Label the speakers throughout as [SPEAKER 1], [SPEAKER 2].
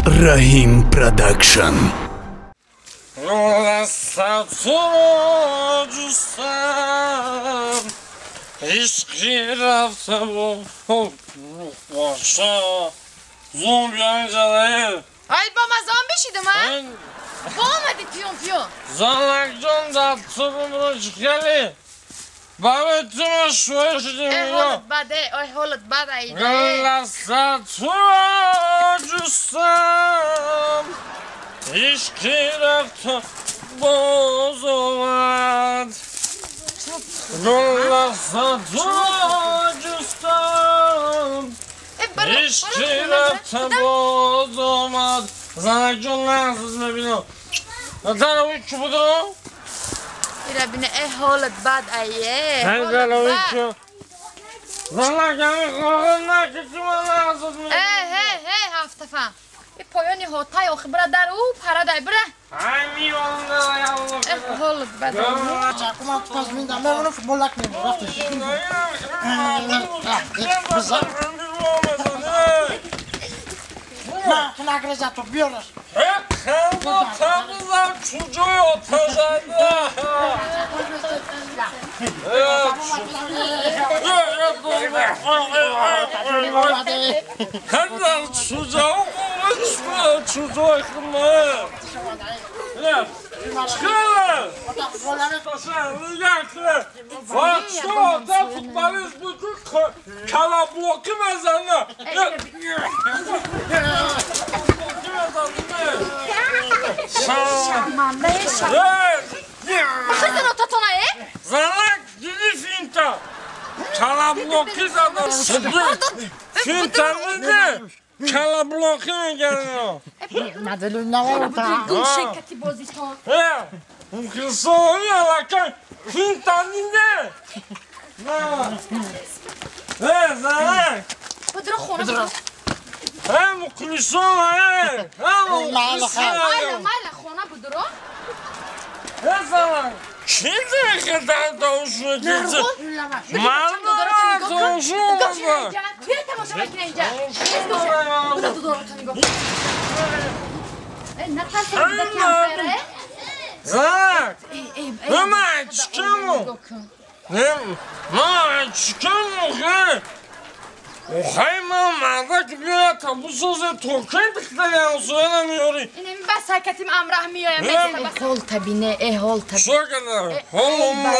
[SPEAKER 1] Rahim Production.
[SPEAKER 2] İşki rafta bu başa zombi ancalayı.
[SPEAKER 3] Ay baba zombi şidim ha? Boğmadı piyon.
[SPEAKER 2] Zanlakcan da tırmını çıkali. Babetime şöyle şidim ya.
[SPEAKER 3] Holut bade aydı.
[SPEAKER 2] Gallasa tuğacusam İşki rafta bozulad. Gallasa tuğacusam İşki rafta bozulad. Zanlakcan lansız mı biliyor? Zaten o üç budur o?
[SPEAKER 3] Rabine holut bade ayı.
[SPEAKER 2] Sen o üç. Zanlakcan'ın korkundan küçüme lansız mı?
[SPEAKER 3] Hey hafta fan. Poyoni hotay o bradar u paraday bra.
[SPEAKER 2] Ay mi onda yavrum.
[SPEAKER 3] Holut bade ayı.
[SPEAKER 4] Çakma tutmaz ben bunu futbol akmıyorum. Raftır. Kına kıracak topluyorlar.
[SPEAKER 2] Tanrılar çocuğu otacağında. Tanrılar çocuğu konuşma çocuğu akıllı. Çıkarlar. Taşarlı yaklı. Fatsa da futbolist bütün kala bloku mezarına.
[SPEAKER 3] Şaman be şaman. Bakın o tatona
[SPEAKER 2] Zanak dili finta. Kala bloku zaten. Finta mıydı? Kala bloku mu geliyor?
[SPEAKER 4] Madalyon ne var orada?
[SPEAKER 3] Gul şekati boziston.
[SPEAKER 2] Mümkün soğuyor lakin finta ninde? Zanak.
[SPEAKER 3] Budra khona.
[SPEAKER 2] Muklisson
[SPEAKER 3] Mayla khona budra.
[SPEAKER 2] Zanak. Kimdir kadar doğuşu gizli? Mağdura doğuşu olmadı.
[SPEAKER 3] Tüye temaşa makineyince. Bu da doğru tanıgo. Ne kadar da kansere?
[SPEAKER 2] Zanak. Hemen çıkamam. Hemen çıkamam. O haymanlarda ki bir tabu sözü tokaydıklar yani söylemiyor.
[SPEAKER 3] İnim ben sakatim amrahmiyo ya mesela. Hol tabine hol tabine.
[SPEAKER 2] Şu kadar. Holum mu?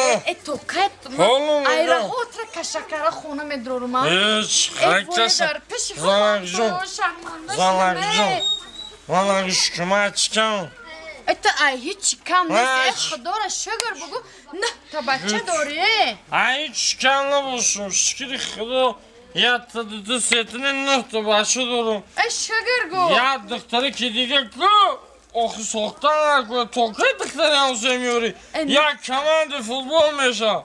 [SPEAKER 3] Tokat mı?
[SPEAKER 2] Holum mu?
[SPEAKER 3] Ayra hotra kaşakara khona medroruma.
[SPEAKER 2] Hiç. Herkese. Zanakcım. Valla şüküme çıkamam.
[SPEAKER 3] Ay hiç çıkam ne khadora sugar bugu ne tabacha dori.
[SPEAKER 2] Ay hiç çıkamlı bulsun. Şükür kıdı. Yattı dıdı setinin nıhtı başı durum.
[SPEAKER 3] Sugar go.
[SPEAKER 2] Ya dıktarı kediye kı. Oku soğuktan akı. Tokaydıklar yani söylemiyor. Ya kamandı futbol meşa.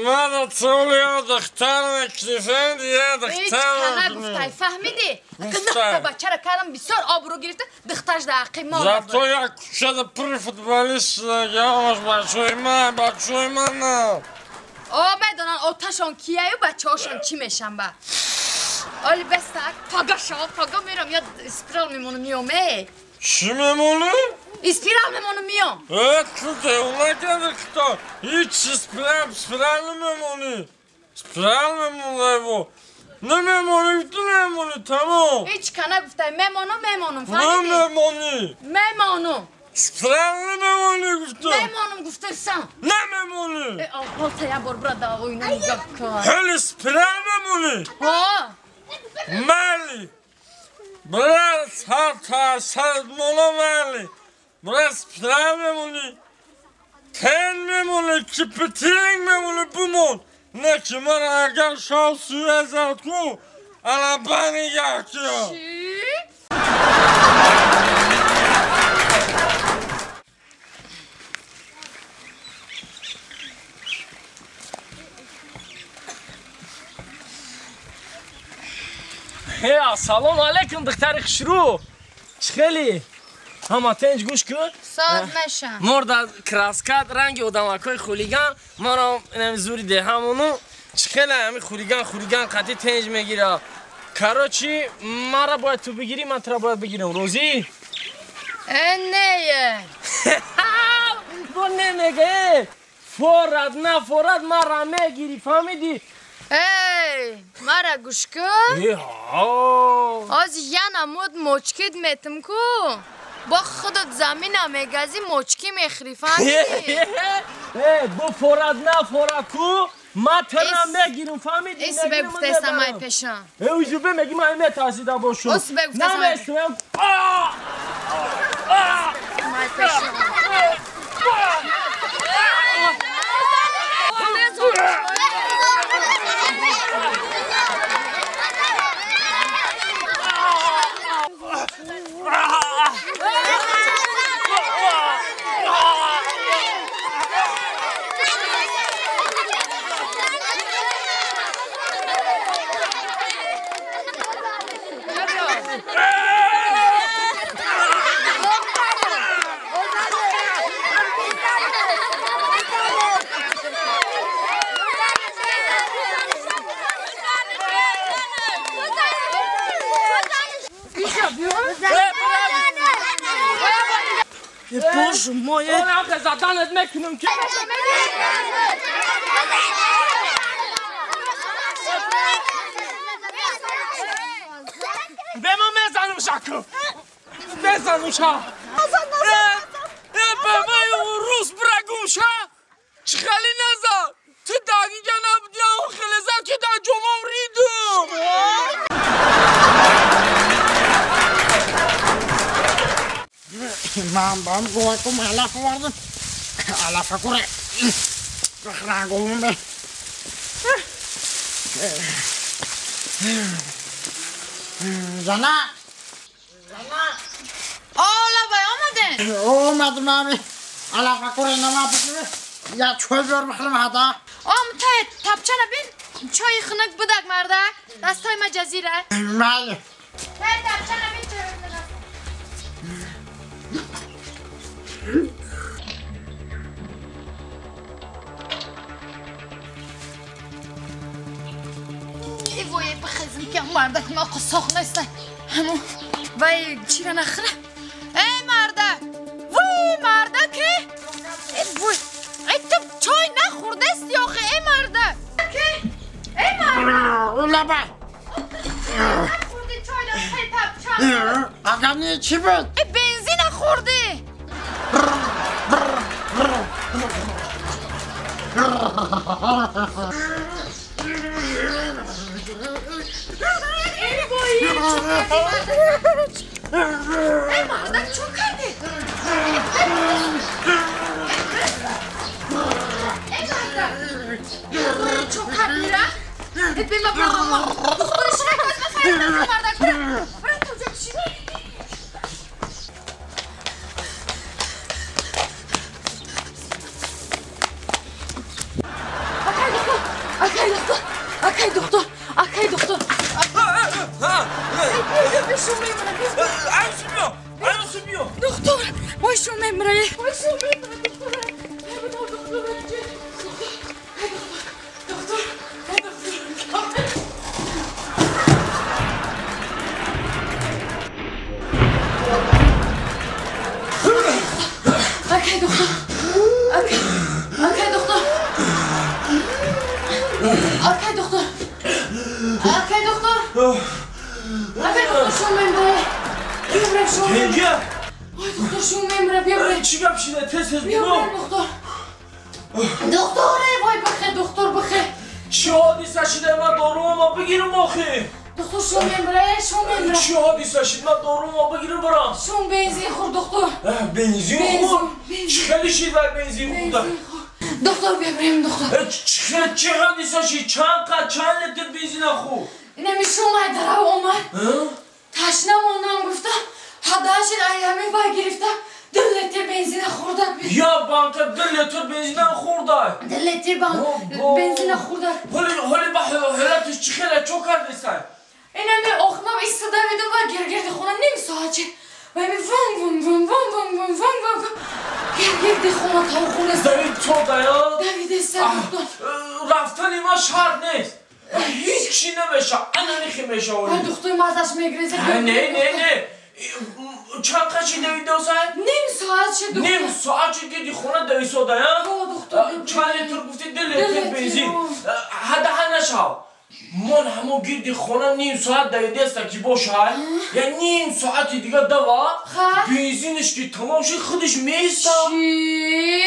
[SPEAKER 2] Mada tığlıyor dıktar meklifendi ya dıktar.
[SPEAKER 3] Hiç kana guftay fahmidi. Kınıhta baçara karım bir sor abru girdi. Dıktaj da akım oldu.
[SPEAKER 2] Zato ya kuşadı pır futbolist. Yavaş başoyma ne?
[SPEAKER 3] O medonan o taşon kiyayu baçoşon çimeşen ba. Ali bestak paga miram ya spiral memonu miyome.
[SPEAKER 2] Şimem onu?
[SPEAKER 3] İspiral memonu miyom.
[SPEAKER 2] Evet kıta ona geldi kıta. Hiç spiral memonu. Spiral memonu bu. Ne memonu bitti memonu tamam.
[SPEAKER 3] Hiç kana guftay memonum
[SPEAKER 2] Ne
[SPEAKER 3] fahmidi.
[SPEAKER 2] memonu?
[SPEAKER 3] Memonum.
[SPEAKER 2] Spiral memonu kıta.
[SPEAKER 3] Memonum guftaysan.
[SPEAKER 2] Ne memonu?
[SPEAKER 3] Oltaya bor burada oyunun gakka.
[SPEAKER 2] Hele spiral memonu.
[SPEAKER 3] Ha.
[SPEAKER 2] Mali. Biraz hata sarmola mali. Biraz spiral memonu. Ten memonu, kipitin memonu bu mon. Ne kiman agar şansı ezat ku. Alabani yakıyor.
[SPEAKER 5] Hey, salam aleyküm دختر خشرو چخلی همه تنج گوش کن
[SPEAKER 3] ساز نشم
[SPEAKER 5] مرد کراسکات رنگ ادمکای خولیگان ما را زوری ده همونو چخلی همی خولیگان قطعی تنج میگیره Короче, Мара باید تو بگیری من تو را باید بگیرم روزی؟
[SPEAKER 3] نه
[SPEAKER 5] با نمیگه فورد نه فورد مرا میگیری فهمیدی؟
[SPEAKER 3] ای مرا گوش کن از یه نمود مچکید میتم کو با خودت زمین میگزی مچکی میخری فهمیدی؟
[SPEAKER 5] با فورد نه فورد کو ما تو را میگیرم فهمیدی؟
[SPEAKER 3] ایسی بگفته سمای پیشم
[SPEAKER 5] اویجو بمیگی من میترسیده باشم
[SPEAKER 3] ایسی بگفته سمای
[SPEAKER 5] نمیستم
[SPEAKER 3] سمای پیشم Боже мой!
[SPEAKER 5] Ona zaten etmek mümkün. Bema mezanım şakı. Mezanım şa. Bema Rus bırakım şa. Çıkali naza. Tu dagi canab diyan xileza ki da comam ridum.
[SPEAKER 4] Ben kuvvetim alafa vardım. Alafa kure. Kıhran kovum be. Zana.
[SPEAKER 3] Ola bay olmadın.
[SPEAKER 4] Olmadım abi. Alafa kure namadık mı? Ya çöl bakalım hada.
[SPEAKER 3] Tayet tapçana bin. Çayı xınık bıdak marda. Dastayma cazire.
[SPEAKER 4] Mali.
[SPEAKER 3] Tayet tapçana bin çayı xınık. وای بخزم که مرده که ما قصاق نیستن همون وای چی را نخره ای مرده وای مرده که وای ای تو چای نخورده استی آخه ای مرده که ای مرده
[SPEAKER 4] Ula be.
[SPEAKER 3] نخورده چای نخورده تب چای
[SPEAKER 4] Aga niye çi بود؟
[SPEAKER 3] ای بنزین نخورده ای مردک چون کردی؟ ای مردک چون کردی را؟ ای بیما برام دخترش نکاز بفرد مردک برای تو جا چی؟ Akay doktor. Doktor, başım memrayı. Akay doktor. Şu memrayı.
[SPEAKER 5] Yenge.
[SPEAKER 3] Ay doktor şu memre bibre.
[SPEAKER 5] چی گپ شده تست
[SPEAKER 3] Bibre doktor. Doktor vay bakhe doktor bakhe.
[SPEAKER 5] چی حادثه شده من دارومو بگیرم آخه
[SPEAKER 3] Doktor şu memre.
[SPEAKER 5] چی حادثه شده من دارومو بگیرم برام
[SPEAKER 3] Şu benzin khur doktor.
[SPEAKER 5] بنزین خور چخیلی شید و بنزین خورده
[SPEAKER 3] Doktor bibreyim doktor.
[SPEAKER 5] چه حادثه شید چند لیتر بنزین خور
[SPEAKER 3] اینمی شو مادر عمر. تشنم ondan گفتم. Hadaşın ayağımı var giriftem. 2 litre benzine khurdak.
[SPEAKER 5] یا بانکه 2 لیتر بنزین خورده
[SPEAKER 3] 2 litre benzine khurdak.
[SPEAKER 5] حالی با حالتش چخیله چو کرده سن
[SPEAKER 3] اینمی oxumam istida vedim var girdi xona nemi saati. Ve bir vum girdi xona tavuğuna.
[SPEAKER 5] دوید چو دایا
[SPEAKER 3] David sen doktor.
[SPEAKER 5] رفتن ما شرط نیست هیچ چی نمیشه انا نخیمشه
[SPEAKER 3] ای دختر مازش میگریزه
[SPEAKER 5] نه چند قشی دویده ساعت؟
[SPEAKER 3] نیم ساعت چه دختر؟
[SPEAKER 5] نیم ساعت چه دیدی خونه دویساده یا؟ چند لیتر گفتی 2 لیتر بنزین هده نشو من همون گیردی خونه نیم ساعت دویده است که باشه یا نیم ساعتی دیگه دوا بنزینش که تمام شد خودش میسته
[SPEAKER 3] چی؟